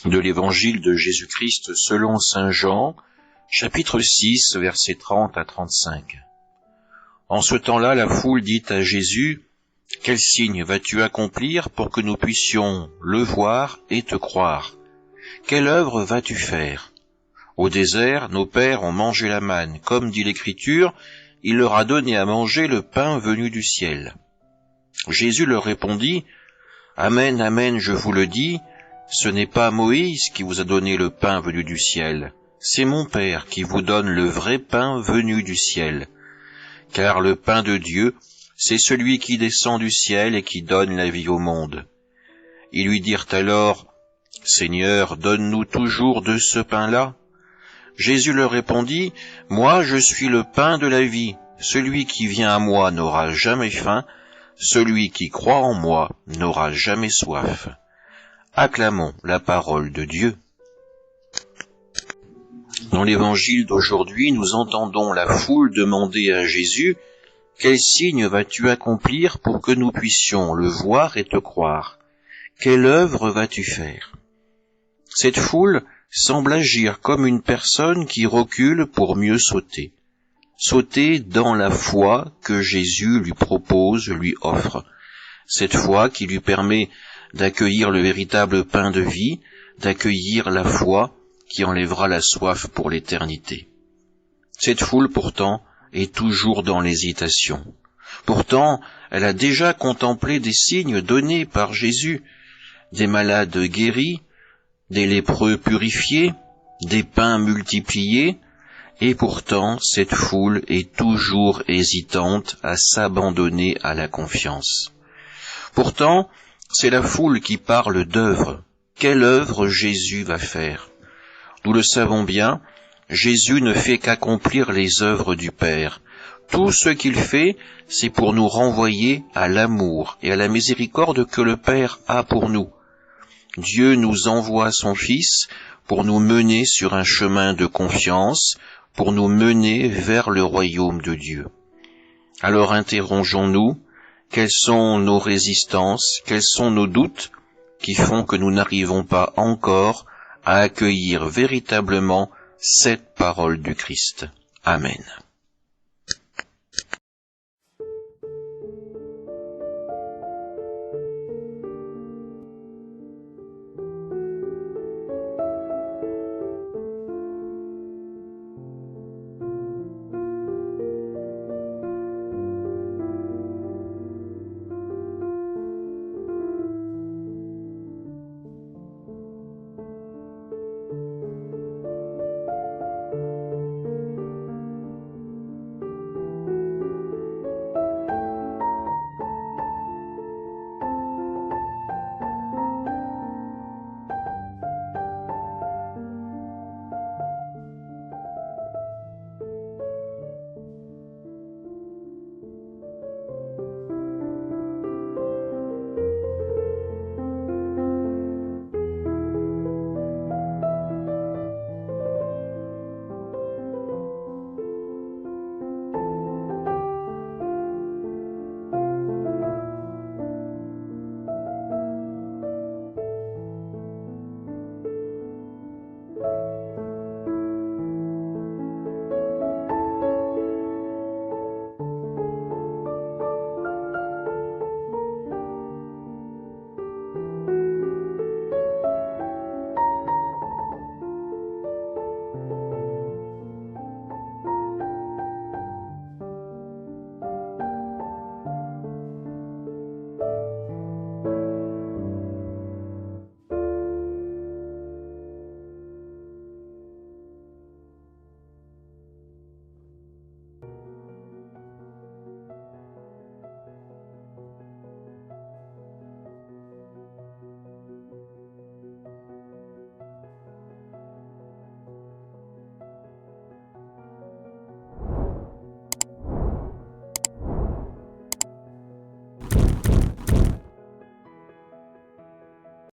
De l'Évangile de Jésus-Christ selon saint Jean, chapitre 6, versets 30 à 35. En ce temps-là, la foule dit à Jésus, « Quel signe vas-tu accomplir pour que nous puissions le voir et te croire? Quelle œuvre vas-tu faire? Au désert, nos pères ont mangé la manne, comme dit l'Écriture, il leur a donné à manger le pain venu du ciel. » Jésus leur répondit, « Amen, amen, je vous le dis, ce n'est pas Moïse qui vous a donné le pain venu du ciel, c'est mon Père qui vous donne le vrai pain venu du ciel. Car le pain de Dieu, c'est celui qui descend du ciel et qui donne la vie au monde. » Ils lui dirent alors, « Seigneur, donne-nous toujours de ce pain-là. » Jésus leur répondit, « Moi, je suis le pain de la vie. Celui qui vient à moi n'aura jamais faim, celui qui croit en moi n'aura jamais soif. » Acclamons la parole de Dieu. Dans l'évangile d'aujourd'hui, nous entendons la foule demander à Jésus, « Quel signe vas-tu accomplir pour que nous puissions le voir et te croire? Quelle œuvre vas-tu faire ?» Cette foule semble agir comme une personne qui recule pour mieux sauter. Sauter dans la foi que Jésus lui propose, lui offre. Cette foi qui lui permet d'accueillir le véritable pain de vie, d'accueillir la foi qui enlèvera la soif pour l'éternité. Cette foule, pourtant, est toujours dans l'hésitation. Pourtant, elle a déjà contemplé des signes donnés par Jésus, des malades guéris, des lépreux purifiés, des pains multipliés, et pourtant cette foule est toujours hésitante à s'abandonner à la confiance. Pourtant, c'est la foule qui parle d'œuvre. Quelle œuvre Jésus va faire? Nous le savons bien, Jésus ne fait qu'accomplir les œuvres du Père. Tout ce qu'il fait, c'est pour nous renvoyer à l'amour et à la miséricorde que le Père a pour nous. Dieu nous envoie son Fils pour nous mener sur un chemin de confiance, pour nous mener vers le royaume de Dieu. Alors interrogeons-nous, quelles sont nos résistances, quels sont nos doutes qui font que nous n'arrivons pas encore à accueillir véritablement cette parole du Christ. Amen.